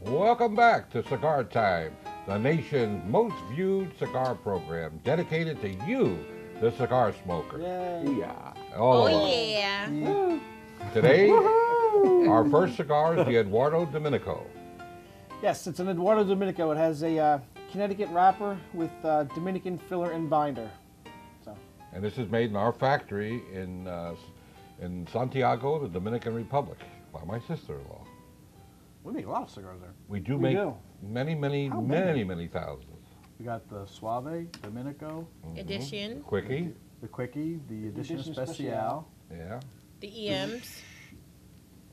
Welcome back to Cigar Time, the nation's most viewed cigar program dedicated to you, the cigar smoker. Yay. Yeah. All of Oh, us. yeah. Today, our first cigar is the Eduardo Dominico. Yes, it's an Eduardo Dominico. It has a Connecticut wrapper with Dominican filler and binder. So. And this is made in our factory in Santiago, the Dominican Republic, by my sister-in-law. We make a lot of cigars there. We do We make do. many thousands. We got the Suave, Dominico, Edition, Quickie, the Quickie, the Edition Edition Especial. yeah. the EMs,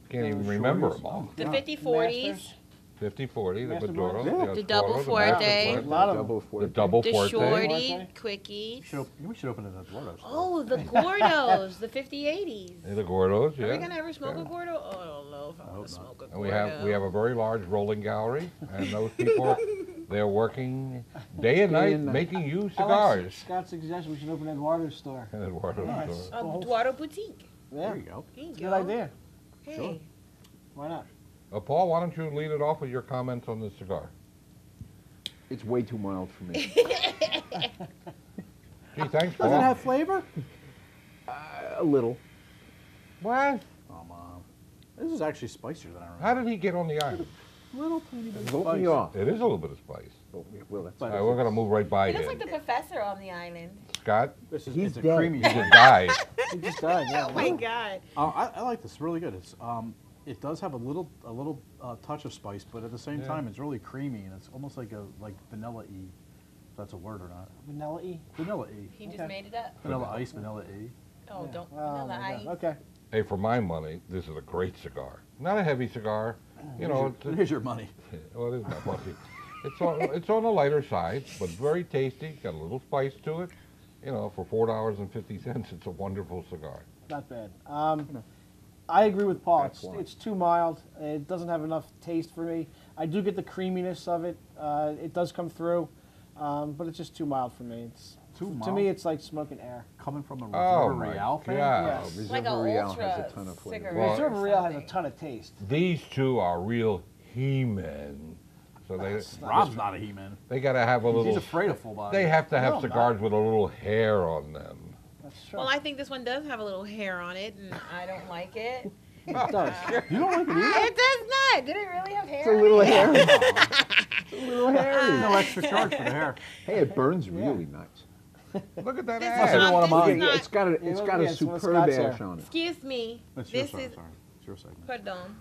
Can't even Those remember shorties. them all. the Yeah. 50-40s, Masters. 50-40, the Master Maduro, Blend. The double Escuadro, forte. Master A lot of them. the double the forte. shorty, Forte. quickies. We should open it at Eduardo's. Oh, the Gordos, the 50-80s. And the Gordos, yeah. Are we gonna ever smoke yeah. a Gordo? Oh, I don't know if I'm hope gonna not. smoke a And Gordo. we have a very large rolling gallery, and those people, they're working day and night making you I like cigars. Scott's suggestion. We should open an Eduardo's store. And Eduardo's Nice. store. Eduardo Boutique. Yeah, There you go. There you good go. idea. Hey. Sure. Why not? Paul, why don't you lead it off with your comments on this cigar? It's way too mild for me. Gee, thanks, Does it Paul. have flavor? A little. What? This is actually spicier than I remember. How did he get on the island? Little tiny bit of Vote spice. me off. It is a little bit of spice. Vote me. Well, that's But All right, we're going to move right by He looks him. like the professor on the island. Scott, He's It's a dead. creamy. he just died. He just died. Yeah. Oh my God. I like this. Really good. It's it does have a little touch of spice, but at the same Yeah. time, it's really creamy and it's almost like vanilla y. If that's a word or not. Vanilla E. Vanilla y. He just Okay. made it up. Vanilla ice, vanilla y. Oh, Yeah. don't. Oh, Vanilla my ice. God. Okay. Hey, for my money, this is a great cigar. Not a heavy cigar. You know, Here's your money. well, it is not money. It's on the lighter side, but very tasty. Got a little spice to it. You know, for $4.50, it's a wonderful cigar. Not bad. I agree with Paul. That's one. It's too mild. It doesn't have enough taste for me. I do get the creaminess of it. It does come through, but it's just too mild for me. It's Too To mild? me, it's like smoking air. Coming from a Oh, Reserva my Real fan? God. Yes. Reserva Like a Real ultra has a ton of flavor. cigarette. Well, Reserva or Real has a something. ton of taste. These two are real he-men. So Rob's not a he-man. they got to have a He's little. afraid of full body. They have to have No, I'm cigars with a little hair on them. That's true. Well, I think this one does have a little hair on it, and I don't like it. It does. You don't like it either? It does not. Did it really have hair? It's a little on it? hairy. It's a little hairy. No extra charge for the hair. Hey, it burns really nice. Look at that This ass. is not- one of this is mine. not- It's got a, it's Yeah, got a it's one of superb Scott's ash hair. on it. Excuse me. That's your This side, is sorry. It's your segment. pardon.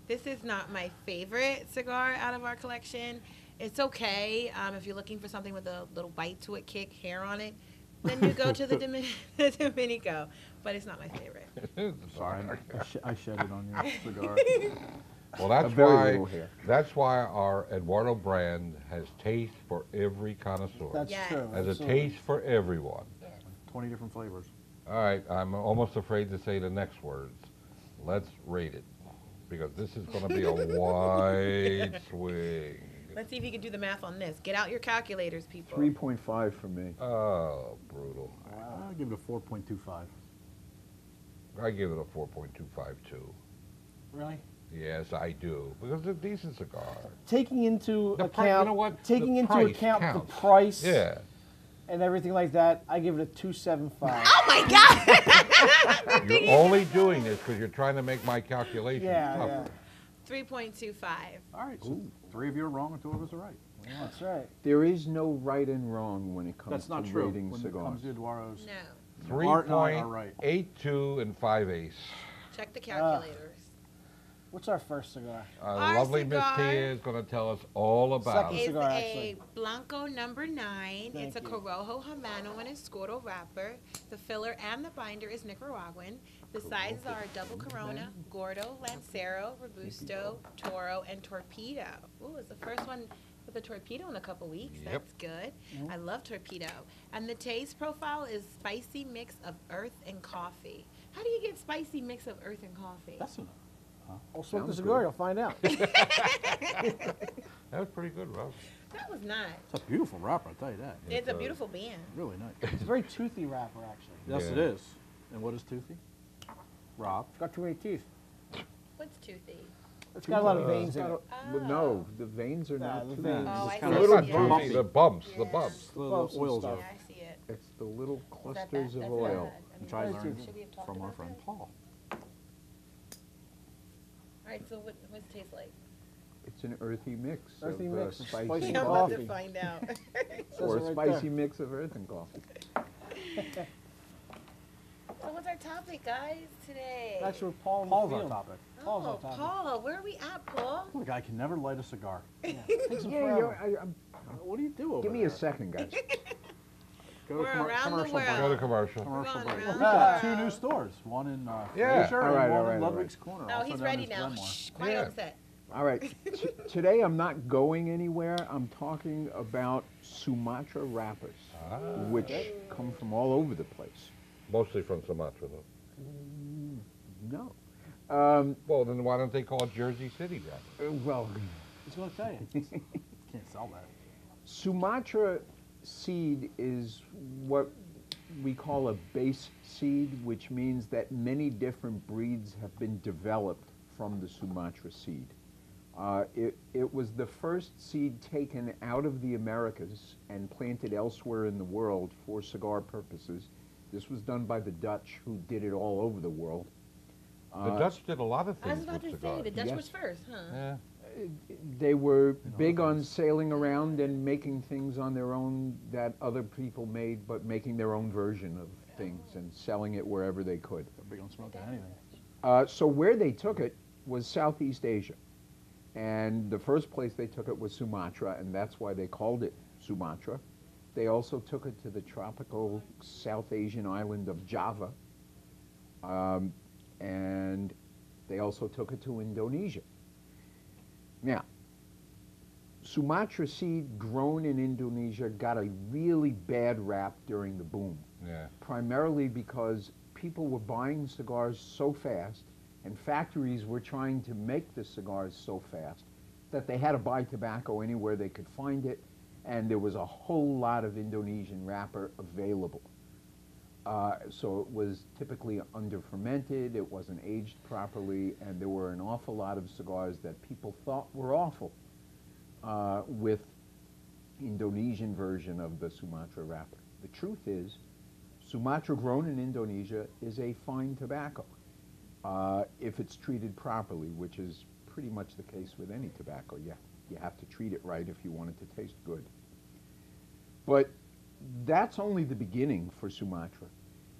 This is not my favorite cigar out of our collection. It's okay if you're looking for something with a little bite to it, kick, hair on it. Then you go to the Dominico, but it's not my favorite. Sorry, I shed it on your cigar. Well, A that's very why. little hair. That's why our Eduardo brand has taste for every connoisseur. That's Yes. true. Has a absolutely. taste for everyone. 20 different flavors. All right, I'm almost afraid to say the next words. Let's rate it, because this is going to be a wide swing. Let's see if you can do the math on this. Get out your calculators, people. 3.5 for me. Oh, brutal. I'll give it a 4.25. I give it a 4.25 too. Really? Yes, I do, because it's a decent cigar. Taking into The account, pri- you know what? taking The into price account counts. the price Yeah. and everything like that, I give it a 2.75. Oh my God! You're only doing this because you're trying to make my calculations Yeah, tougher. 3.25. All right, so 3 of you are wrong and 2 of us are right. That's right. There is no right and wrong when it comes That's not to true. rating When it cigars. comes to Eduardo's. No. Art and I are right. 3.82 and 5/8. Check the calculators. What's our first cigar? Our Lovely Miss cigar Tia is going to tell us all about Second it. It's cigar, a actually. Blanco number 9. It's a Thank you. Corojo Habano and a Escudo wrapper. The filler and the binder is Nicaraguan. The sizes are double Corona, Gordo, Lancero, Robusto, Toro, and Torpedo. Ooh, it's the first one with a Torpedo in a couple weeks. Yep. That's good. I love Torpedo. And the taste profile is spicy mix of earth and coffee. How do you get spicy mix of earth and coffee? That's enough. We'll smoke the Sounds cigar, good. you'll find out. That was pretty good, Rob. That was nice. It's a beautiful wrapper, I'll tell you that. It's a beautiful band. Really nice. It's a very toothy wrapper, actually. Yes, it Yeah. is. And what is toothy? Rob. It's got too many teeth. What's toothy? It's got a lot of veins in it. Well, no, the veins are Nah, not the too veins. Oh, It's I kinda see. little like Yeah. bumpy, the bumps, the Yeah. bumps. The Bumps and oils stuff. are. Yeah, I see it. It's the little Is that clusters bad? of That's oil. bad. I mean, Which I Should learned should we have talked from our about friend that? Paul. All right, so what's it taste like? It's an earthy mix Earthy of mix of spicy spicy Yeah, I'm about coffee. to find out. Says or it a right spicy there. mix of earth and coffee. So what's our topic, guys, today? That's where Paul in the Paul's our field. topic. Paul's our Oh, topic. Paul, where are we at, Paul? The guy can never light a cigar. Takes him Yeah, forever. What do you do over give me there? a second, guys. Go We're around the commercial world. break. Go to commercial. Commercial We're break. going around We got the 2 new world. stores. One in Yeah. Fraser All right, and all one right, in all Ludwig's Corner. Oh, also he's known ready as now. Glenmore. Shh, quiet Yeah. on set. All right, today I'm not going anywhere. I'm talking about Sumatra wrappers, Ah, which come from all over the place. mostly from Sumatra, though. No. Well, then why don't they call it Jersey City wrapper? Well, He's going to tell you. Can't sell that. Sumatra seed is what we call a base seed, which means that many different breeds have been developed from the Sumatra seed. It was the first seed taken out of the Americas and planted elsewhere in the world for cigar purposes. This was done by the Dutch, who did it all over the world. The Dutch did a lot of I was things about with to cigars. say, the Dutch Yes. was first, huh? Yeah. They were big on sailing around and making things on their own that other people made, but making their own version of things and selling it wherever they could. They're big on smoking anything. So where they took it was Southeast Asia. And the first place they took it was Sumatra, and that's why they called it Sumatra. They also took it to the tropical South Asian island of Java. And they also took it to Indonesia. Now, Sumatra seed grown in Indonesia got a really bad rap during the boom, Yeah. primarily because people were buying cigars so fast and factories were trying to make the cigars so fast that they had to buy tobacco anywhere they could find it, and there was a whole lot of Indonesian wrapper available. So it was typically under-fermented, it wasn't aged properly, and there were an awful lot of cigars that people thought were awful with Indonesian version of the Sumatra wrapper. The truth is, Sumatra grown in Indonesia is a fine tobacco if it's treated properly, which is pretty much the case with any tobacco. You have to treat it right if you want it to taste good. But that's only the beginning for Sumatra.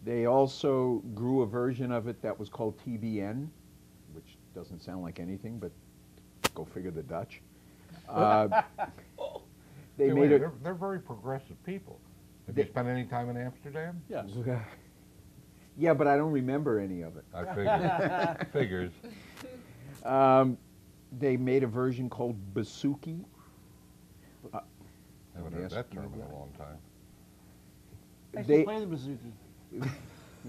They also grew a version of it that was called TBN, which doesn't sound like anything, but go figure the Dutch. They Hey, made wait, it. they're very progressive people. Have They- you spent any time in Amsterdam? Yes. Yeah, but I don't remember any of it. I figures. They made a version called Basuki. Haven't heard Yes, that term in maybe. a long time. I used They- to play the bazooki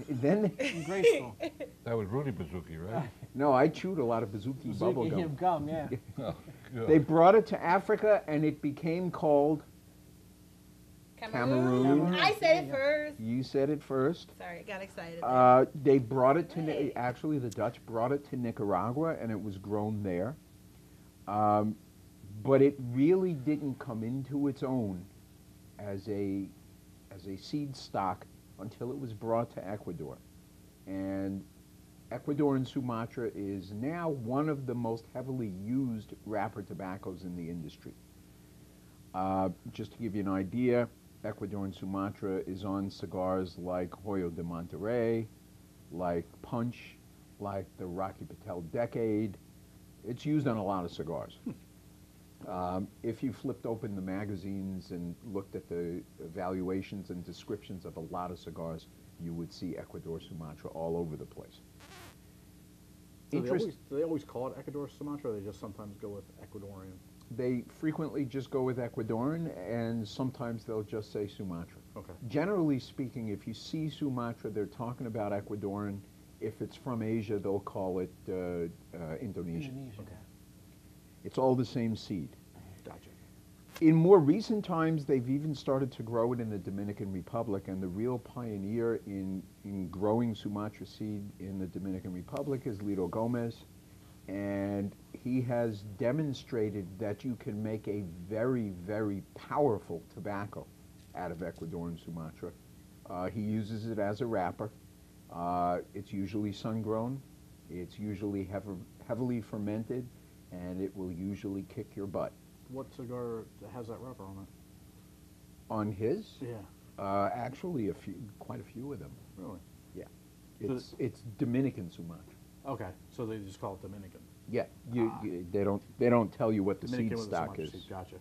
Then, in grade school. That was Rudy Bazuki, right? no, I chewed a lot of Bazuki bubble Bazooki gum. gum, yeah. Oh, good. They brought it to Africa, and it became called. Cameroon. I said it first. You said it first. Sorry, I got excited. there. They brought it to, Hey. actually the Dutch brought it to Nicaragua and it was grown there. But it really didn't come into its own as a seed stock until it was brought to Ecuador. And Ecuador and Sumatra is now one of the most heavily used wrapper tobaccos in the industry. Just to give you an idea, Ecuador and Sumatra is on cigars like Hoyo de Monterrey, like Punch, like the Rocky Patel Decade. It's used on a lot of cigars. If you flipped open the magazines and looked at the evaluations and descriptions of a lot of cigars, you would see Ecuador Sumatra all over the place. Do Interest- they always call it Ecuador Sumatra, or they just sometimes go with Ecuadorian? They frequently just go with Ecuadorian, and sometimes they'll just say Sumatra. Okay. Generally speaking, if you see Sumatra, they're talking about Ecuadorian. If it's from Asia, they'll call it Indonesian. Indonesia. Okay. It's all the same seed. Gotcha. In more recent times, they've even started to grow it in the Dominican Republic, and the real pioneer in growing Sumatra seed in the Dominican Republic is Lito Gomez. and he has demonstrated that you can make a very, very powerful tobacco out of Ecuador and Sumatra. He uses it as a wrapper. It's usually sun-grown. It's usually heavily fermented, and it will usually kick your butt. What cigar has that wrapper on it? On his? Yeah. Actually, quite a few of them. Really? Yeah. So It's Dominican Sumatra. Okay, so they just call it Dominican. Yeah, they don't tell you what the Dominican seed with a stock Sumatra is. seed, gotcha.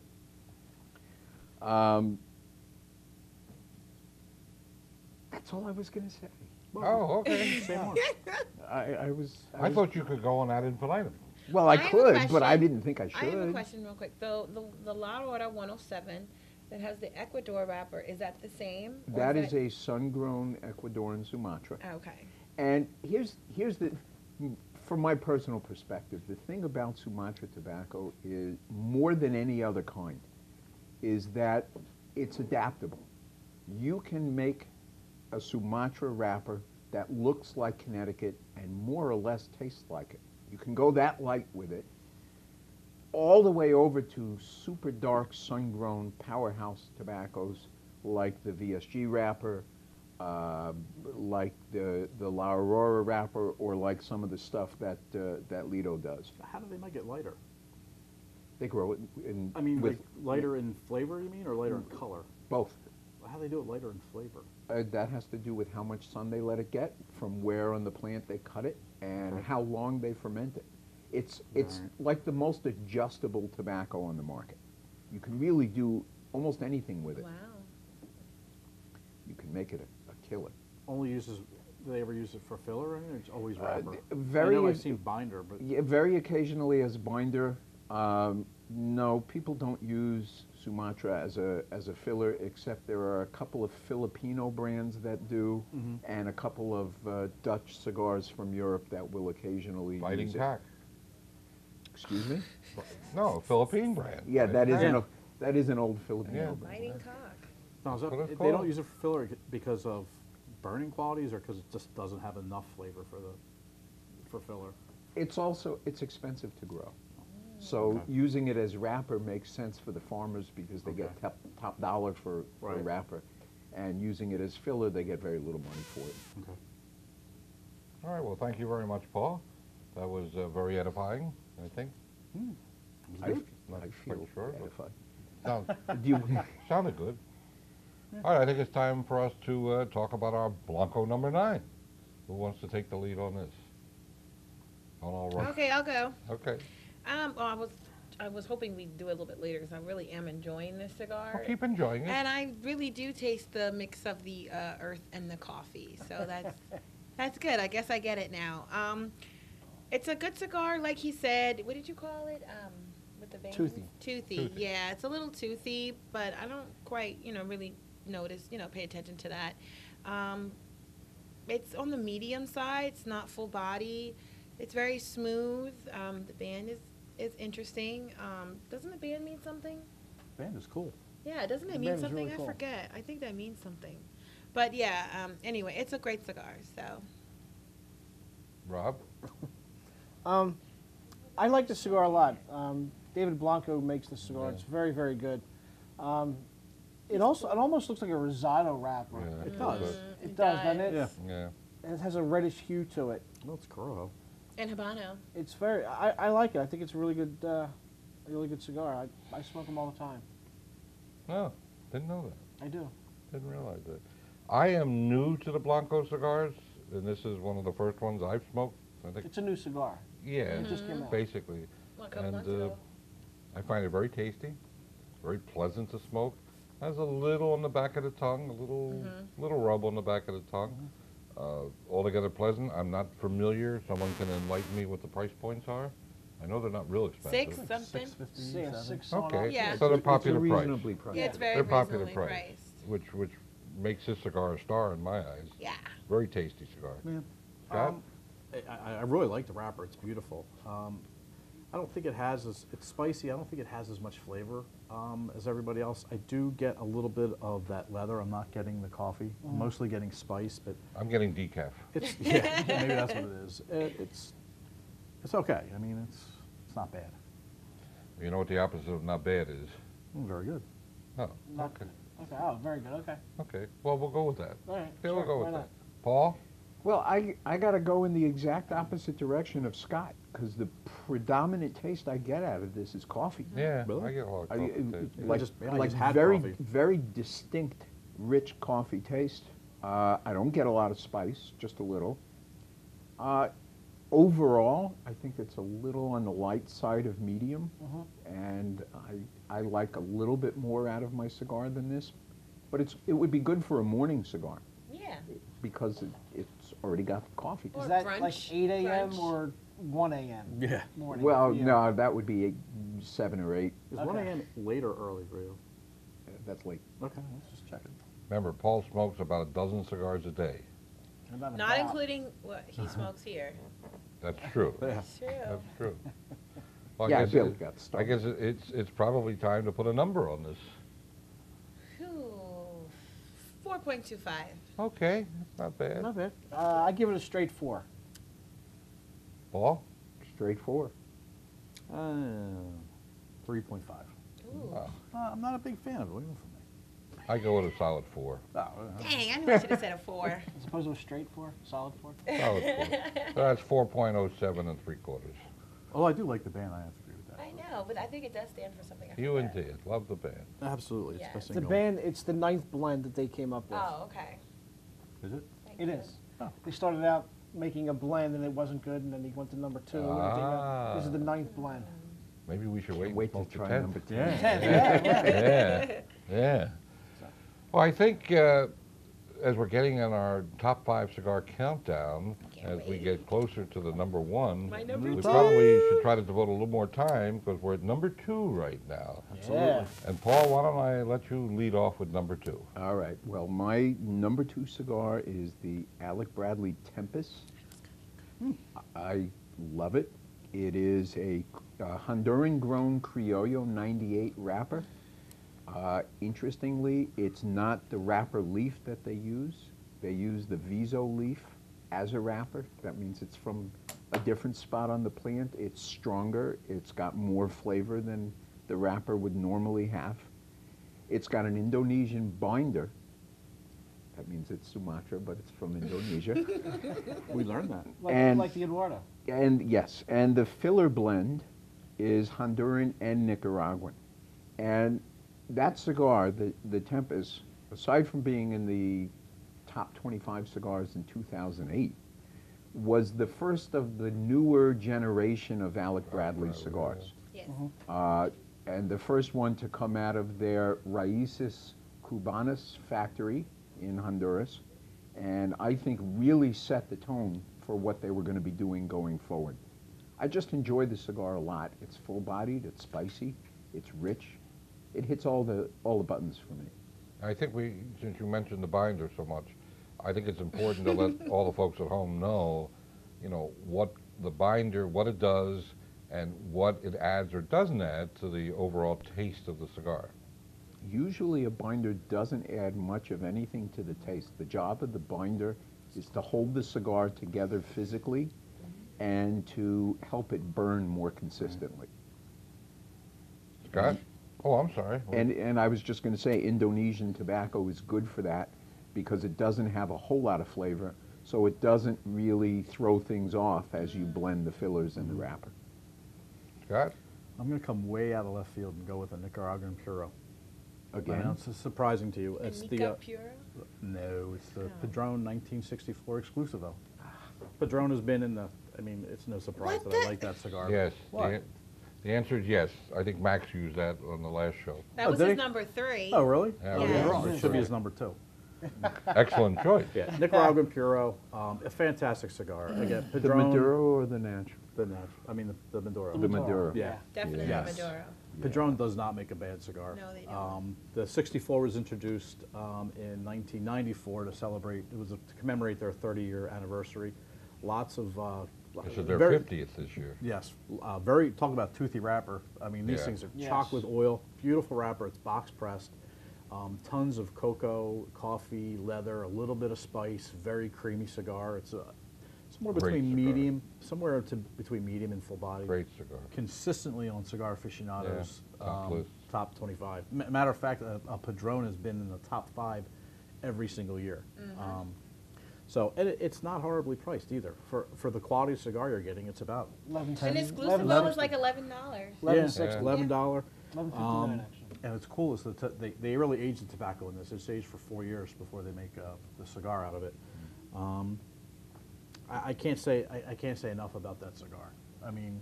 That's all I was going to say. Oh, okay. Say more. I I thought you could go on ad infinitum. Well, I I have a could, but I question. didn't think I should. I have a question real quick. The La Aurora 107 that has the Ecuador wrapper, is that the same? Or That is a sun-grown Ecuadorian Sumatra. Okay. And here's the, from my personal perspective, the thing about Sumatra tobacco is, more than any other kind, is that it's adaptable. You can make a Sumatra wrapper that looks like Connecticut and more or less tastes like it. You can go that light with it, all the way over to super dark sun-grown powerhouse tobaccos like the VSG wrapper, like the La Aurora wrapper, or like some of the stuff that that Lido does. How do they make it lighter? They grow it in I mean, with like lighter in flavor, you mean, or lighter in color? both. How do they do it lighter in flavor? That has to do with how much sun they let it get, from where on the plant they cut it, and Okay. how long they ferment it. It's Alright. like the most adjustable tobacco on the market. You can really do almost anything with it. Wow. You can make it a killer. Only uses, do they ever use it for filler, or anything, or it's always wrapper? very I know I've ac- seen binder, but Yeah, very occasionally as binder. No, people don't use Sumatra as a filler, except there are a couple of Filipino brands that do, Mhm. and a couple of Dutch cigars from Europe that will occasionally Fighting use it. Pack. Excuse me? No, Philippine brand. Yeah, that is Yeah. that is an old Filipino Yeah. brand. Fighting cock. no, is that, That's what it's they don't called. use it for filler because of burning qualities, or because it just doesn't have enough flavor for filler? It's expensive to grow. So Okay. using it as wrapper makes sense for the farmers because they get Okay. top dollar for Right. wrapper. And using it as filler, they get very little money for it. Okay. All right, well, thank you very much, Paul. That was very edifying, I think. I, Not I quite feel sure, but edified. sounds, Do you, sounded good. All right, I think it's time for us to talk about our Blanco number 9. Who wants to take the lead on this? All right. Okay, I'll go. Okay. Well, I was hoping we'd do it a little bit later because I really am enjoying this cigar. Well, keep enjoying it. And I really do taste the mix of the earth and the coffee, so that's good. I guess I get it now. It's a good cigar, like he said. What did you call it? With the veins? Toothy. Toothy. Yeah, it's a little toothy, but I don't quite, really notice, pay attention to that. It's on the medium side. It's not full body. It's very smooth. The band is interesting. Doesn't the band mean something? Band is cool. Yeah, doesn't it The mean band is something? really I cool. forget. I think that means something. But yeah, anyway, it's a great cigar, so. Rob? I like the cigar a lot. David Blanco makes the cigar. Yeah. It's very, very good. It almost looks like a risotto wrapper. Yeah, It does. It does, doesn't it? Yeah. Yeah. And it has a reddish hue to it. Well, it's Corojo. And Habano. It's very. I like it. I think it's a really good cigar. I smoke them all the time. No, didn't know that. I do. Didn't realize that. I am new to the Blanco cigars, and this is one of the first ones I've smoked. I think. It's a new cigar. Yeah, It just came out. basically. Well, a couple And months ago. I find it very tasty, very pleasant to smoke. Has a little on the back of the tongue, a little rub on the back of the tongue. Altogether pleasant. I'm not familiar. Someone can enlighten me what the price points are. I know they're not real expensive. 6 something. 650. Yeah, 6 on Okay, up. Yeah. so they're it's a popular price, reasonably priced. Yeah, it's very They're popular reasonably price. priced. which makes this cigar a star in my eyes. Yeah. Very tasty cigar. Yeah. Scott? I really like the wrapper. It's beautiful. I don't think it has it's spicy. I don't think it has as much flavor as everybody else. I do get a little bit of that leather. I'm not getting the coffee. I'm mostly getting spice, but I'm getting decaf. it's, yeah, maybe that's what it is. It's okay. I mean, it's not bad. You know what the opposite of not bad is? Very good. Oh, Not- okay. Okay, oh, very good, okay. Okay. Well, we'll go with that. All right, Yeah, sure, we'll go why with not? that. Paul? Well, I got to go in the exact opposite direction of Scott, because the predominant taste I get out of this is coffee. Yeah, Really? I get a lot of I- coffee taste. I just had very, coffee. very distinct, rich coffee taste. I don't get a lot of spice, just a little. Overall, I think it's a little on the light side of medium, and I like a little bit more out of my cigar than this. But it would be good for a morning cigar Yeah. because it's already got the coffee. Or Is that like brunch, 8 a.m. brunch. or 1 a.m. Yeah. morning? Well, for you? no, that would be 7 or 8. Is 1 Okay. a.m. late or early for you? That's late. Okay, let's just check it. Remember, Paul smokes about a dozen cigars a day. About Not about. including what he smokes here. That's true. Yeah. It's true. That's true. Well, Yeah, I guess, Bill it- got I started. guess it's probably time to put a number on this. Whew. 4.25. Okay, that's not bad. Not bad. I give it a straight 4. Paul? Straight 4. 3.5. Ooh. Wow. I'm not a big fan of it. What do you want from me? I go with a solid 4. Oh, Dang, I knew I should have said a 4. As opposed to a straight 4, solid 4. Solid 4. That's 4.07 and 3/4. oh, I do like the band. I have to agree with that. I know, but I think it does stand for something. I You forgot. indeed. Love the band. Absolutely. Yeah. It's best The thing band, it's the 9th blend that they came up with. Oh, okay. going. Is it? Thank It you. is. They started out making a blend and it wasn't good, and then he went to number 2. and I think, this is the 9th blend. Maybe we should wait and Wait to smoke the try 10th. number 10. Yeah, yeah. Well, I think as we're getting on our top 5 cigar countdown, Can't as we wait. get closer to the number 1, My number we 2. probably should try to devote a little more time because we're at number 2 right now. Yeah. And Paul, why don't I let you lead off with number 2? All right. Well, my number 2 cigar is the Alec Bradley Tempest. I love it. It is a Honduran-grown Criollo 98 wrapper. Interestingly, it's not the wrapper leaf that they use. They use the Viso leaf as a wrapper. That means it's from a different spot on the plant. It's stronger. It's got more flavor than the wrapper would normally have. It's got an Indonesian binder. That means it's Sumatra, but it's from Indonesia. We learned that. Like the Eduardo. And yes, and the filler blend is Honduran and Nicaraguan. And that cigar, the Tempest, aside from being in the top 25 cigars in 2008, was the first of the newer generation of Alec Bradley cigars. Yes. And the first one to come out of their Raíces Cubanas factory in Honduras, and I think really set the tone for what they were going to be doing going forward. I just enjoy the cigar a lot. It's full-bodied, it's spicy, it's rich. It hits all the buttons for me. I think since you mentioned the binder so much, I think it's important to let all the folks at home know, what the binder, what it does, and what it adds or doesn't add to the overall taste of the cigar. Usually a binder doesn't add much of anything to the taste. The job of the binder is to hold the cigar together physically and to help it burn more consistently. Scott? Oh, I'm sorry. And I was just going to say Indonesian tobacco is good for that because it doesn't have a whole lot of flavor, so it doesn't really throw things off as you blend the fillers in the wrapper. Scott? I'm going to come way out of left field and go with a Nicaraguan Puro. I know Again, it's surprising to you. It's Nica Puro? No, it's the No. Padron 1964 Exclusivo. Padron has been in the, it's no surprise What that I the- like that cigar. Yes. What? The answer is yes. I think Max used that on the last show. That Oh, was did his he? number 3. Oh, really? Yeah, I was Yeah. wrong. It should be his number 2. Excellent choice. Yeah, Nicaraguan Puro, a fantastic cigar. Again, the Padron. Maduro or the natural? The Maduro. The Maduro. Yeah. Definitely Yes. Maduro. Padron does not make a bad cigar. No, they don't. The 64 was introduced in 1994 to celebrate, to commemorate their 30-year anniversary. Lots of, This is their very- 50th this year. Yes, talk about toothy wrapper. These Yeah. things are Yes. chocked with oil, beautiful wrapper, it's box pressed. Tons of cocoa, coffee, leather, a little bit of spice, very creamy cigar. It's somewhere Great between cigar. medium, between medium and full body. Great cigar. Consistently on Cigar Aficionado's top list. top 25. Matter of fact, a Padron has been in the top 5 every single year. So it's not horribly priced either. For the quality of cigar you're getting, it's about $11.10. An exclusive one was like $11. $11.60. $11. $11.59 actually. And it's cool is that they really age the tobacco in this. It's aged for 4 years before they make the cigar out of it. I can't say enough about that cigar. I mean,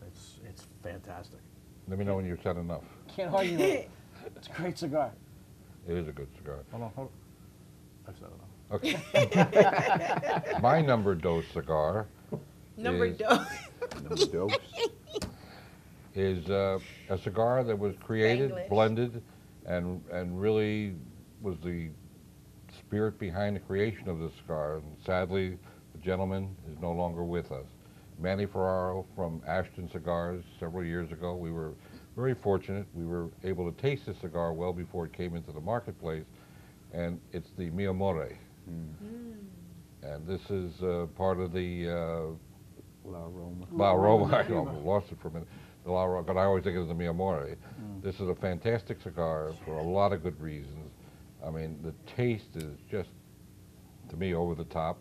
it's fantastic. Let me know when you've said enough. Can't argue with it. It's a great cigar. It is a good cigar. Hold on. I've said enough. Okay. My number dose cigar Number is- dose. Number dose. is a cigar that was created, Spanglish. blended, and really was the spirit behind the creation of the cigar. And sadly, the gentleman is no longer with us. Manny Ferraro from Ashton Cigars several years ago. We were very fortunate. We were able to taste the cigar well before it came into the marketplace, and it's the Mi Amore. And this is part of the La Roma. La Roma. I almost lost it for a minute. The La Roma, but I always think of it as the Mi Amore. This is a fantastic cigar for a lot of good reasons. I mean, the taste is just, to me, over the top.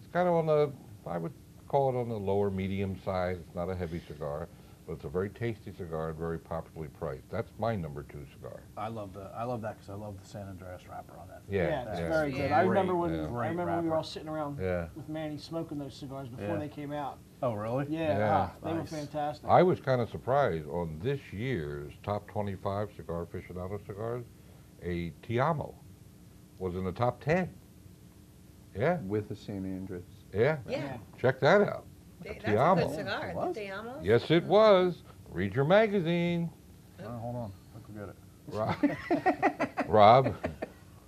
It's kind of on the, I would call it on the lower medium side. It's not a heavy cigar, but it's a very tasty cigar and very popularly priced. That's my number 2 cigar. I love that because I love the San Andreas wrapper on that. Yeah, it's yeah. very good. Yeah. I remember Great, when yeah. I remember when we were Great all sitting around Yeah. with Manny smoking those cigars before Yeah. they came out. Oh, really? Yeah, Yeah. they were Nice. fantastic. I was kind of surprised on this year's top 25 Cigar Aficionado cigars, a Ti Amo was in the top 10. Yeah, With the San Andres. yeah. Yeah. Check that out. That's Ti a Amo. good cigar. What? The Te Amo? Yes, it was. Read your magazine, Hold on. I'll go get it. Rob. Rob.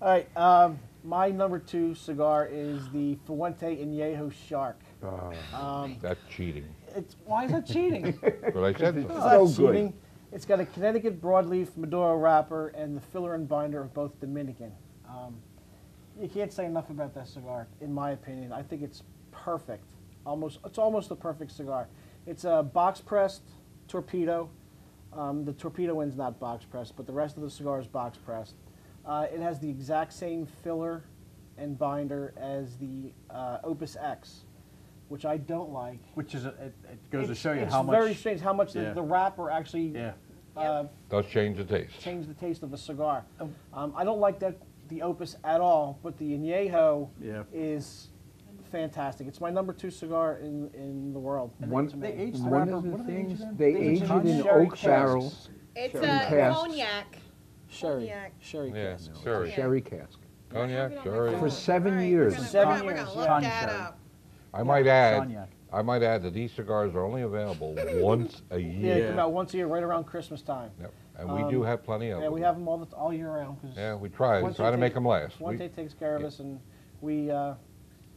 All right, my number 2 cigar is the Fuente Añejo Shark. That's cheating. Why is that cheating? But I said It's so. not So good. cheating. It's got a Connecticut broadleaf Maduro wrapper and the filler and binder of both Dominican. You can't say enough about that cigar, in my opinion. I think it's perfect. It's almost the perfect cigar. It's a box pressed torpedo. The torpedo end's not box pressed, but the rest of the cigar is box pressed. It has the exact same filler and binder as the Opus X, which I don't like. Which is, it goes to show you It's how much. very strange how much Yeah. the wrapper actually Yeah. Does change the taste. change the taste of a cigar. I don't like the Opus at all, but the Añejo Yeah. is fantastic. It's my number 2 cigar in the world. One, to me. They aged the one wrapper. of the What do they age things, it in? they They age age it in sherry oak casks. barrels, It's Sherry a casks. cognac. Sherry, Cognac. sherry Yeah, casks. sherry. sherry cask. Cognac, I have it on my sherry. phone. For 7 All right, years. We're gonna, 7 we're gonna years, look yeah. that Sherry. up. I might add, Cognac. that these cigars are only available once a Yeah, they year. come out once a year, right around Christmas time. Yep. And we do have plenty of Yeah, them. we have them all year round. 'Cause Yeah, we try Fuente to make takes- them last. Fuente takes care of us, and we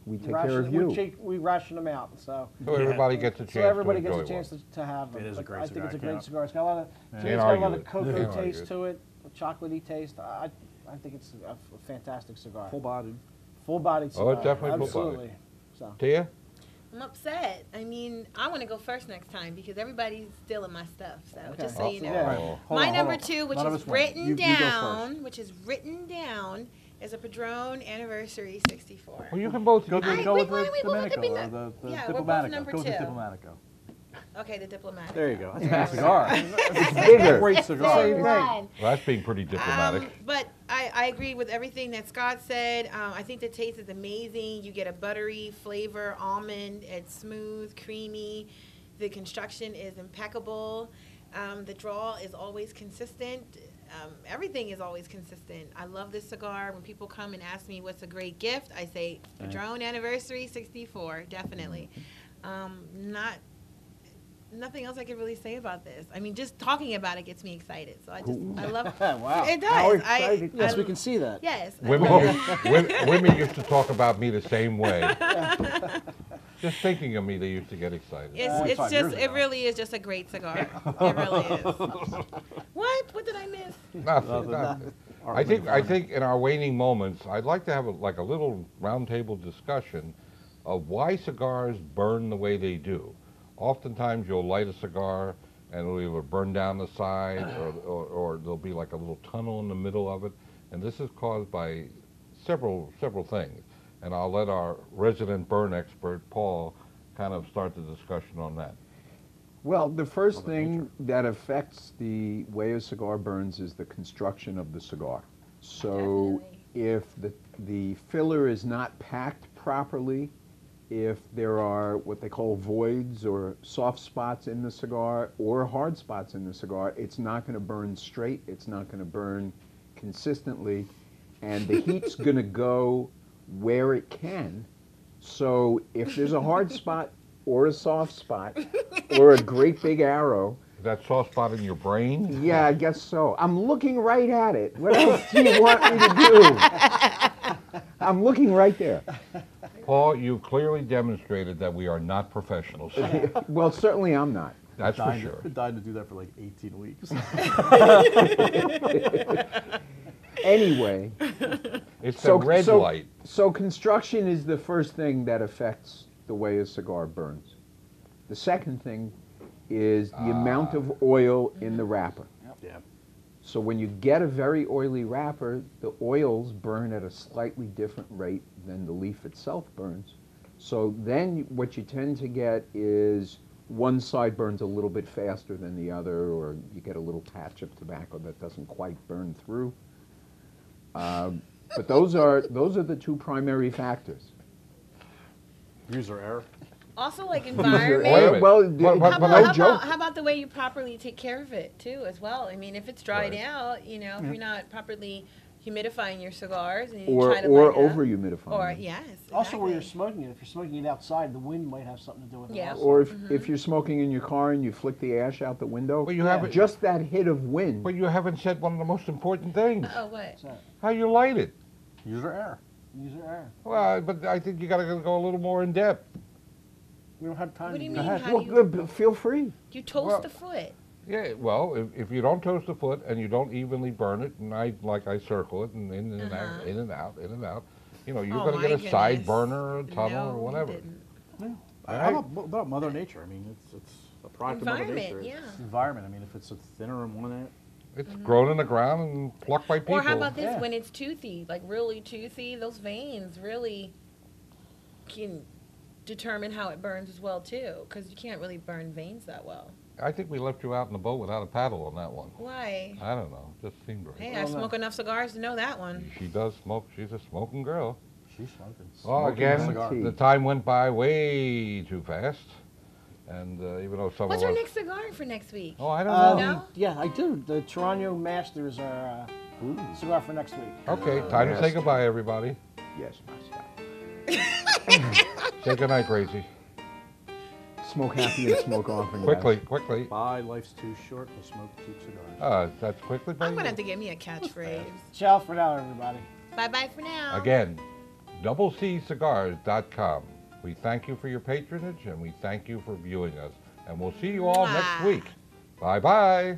We take ration, care of you. we ration them out. So So everybody gets a chance so everybody to gets enjoy a chance to have them. It is a But great I think cigar, it's a I great can't- cigar. It's got a lot of, to me, Can't it's got a lot argue of it. cocoa Can't argue taste it. to it, a chocolatey taste. I think it's a fantastic cigar. Full bodied. Full-bodied Oh, cigar. it's definitely full-bodied. Absolutely. So. Tia? I'm upset. I mean, I want to go first next time because everybody's stealing my stuff. So Okay. just so you know. Yeah. Oh. Hold My on, number hold on. 2, which None of is us win. written You go down, first. is a Padron Anniversary 64. Well, you can both. Go, you can- go wait, with why the don't we both Domenico be or no- the Yeah, we're both Diplomatico. number Go with the 2. Diplomatico. Okay, the Diplomatic. There you go. That's a great cigar. Bigger. Great cigar. Same thing. Well, that's being pretty diplomatic. But I agree with everything that Scott said. I think the taste is amazing. You get a buttery flavor, almond. It's smooth, creamy. The construction is impeccable. The draw is always consistent. Everything is always consistent. I love this cigar. When people come and ask me what's a great gift, I say Padron Anniversary 64, definitely. Nothing else I could really say about this. I mean, just talking about it gets me excited. So I love it. Wow. It does. How exciting. Yes, we can see that. Yes. I Women, love it. women used to talk about me the same way. Just thinking of me, they used to get excited. It's 25 years just, it ago. really is just a great cigar. It really is. What did I miss? Nothing. nothing. I think in our waning moments, I'd like to have like a little roundtable discussion of why cigars burn the way they do. Oftentimes you'll light a cigar and it'll either burn down the side or there'll be like a little tunnel in the middle of it. And this is caused by several things. And I'll let our resident burn expert, Paul, kind of start the discussion on that. Well, the first thing that affects the way a cigar burns is the construction of the cigar. So if the filler is not packed properly, if there are what they call voids or soft spots in the cigar or hard spots in the cigar, it's not going to burn straight, it's not going to burn consistently, and the heat's going to go where it can. So if there's a hard spot or a soft spot or a great big arrow. Is that soft spot in your brain? Yeah, I guess so. I'm looking right at it. What else do you want me to do? I'm looking right there. Paul, you clearly demonstrated that we are not professionals. Well, certainly I'm not. That's for sure. I've been dying to do that for like 18 weeks. Anyway. It's the red light. So construction is the first thing that affects the way a cigar burns. The second thing is the amount of oil in the wrapper. Yeah. So when you get a very oily wrapper, the oils burn at a slightly different rate than the leaf itself burns. So then what you tend to get is one side burns a little bit faster than the other, or you get a little patch of tobacco that doesn't quite burn through. But those are the two primary factors. User error. Also, like Wait a environment. minute. How about the way you properly take care of it too, as well? I mean, if it's dried Right. out, you know, if you're not properly humidifying your cigars and you Or try to light it up, over humidifying. or yes, Also, where you're exactly. smoking it, if you're smoking it outside, the wind might have something to do with it. Yeah. also. Or if you're smoking in your car and you flick the ash out the window, Well, you haven't- just that hit of wind. But you haven't said one of the most important things. Oh, what? So, How you light it. User error. user error. Well, but I think you got to go a little more in depth. We don't have time What do to you do mean? that. How Well, do you, good, but feel free. you toast Well- the foot? Yeah, well, if you don't toast the foot and you don't evenly burn it, and I circle it and in and out, in and out, in and out, you know, you're Oh, going to get my a side goodness. burner or a tunnel No, or you whatever. didn't. How about Mother Nature? I mean, it's a product of Mother Environment, Nature. yeah. It's environment. I mean, if it's thinner in one end, It's grown in the ground and plucked by people. Or how about this? Yeah. When it's toothy, like really toothy, those veins really can determine how it burns as well too, because you can't really burn veins that well. I think we left you out in the boat without a paddle on that one. Why? I don't know. Just seemed right. Hey, I smoke enough cigars to know that one. She does smoke. She's a smoking girl. she's smoking. Well, Smoking again, a cigar. the time went by way too fast. And even though some What's of your us... next cigar for next week? Oh, I don't know. No? Yeah, I do. The Toronto Masters are cigar for next week. Okay, time to say goodbye, everybody. Yes, master. Say goodnight, Gracie. Smoke happy and smoke often. guys. Quickly. Bye. Life's too short to smoke cheap cigars. That's quickly, I'm baby. gonna have to give me a catchphrase. Ciao for now, everybody. Bye bye for now. Again, doublecigars.com. We thank you for your patronage, and we thank you for viewing us. And we'll see you all next Mwah. week. Bye-bye.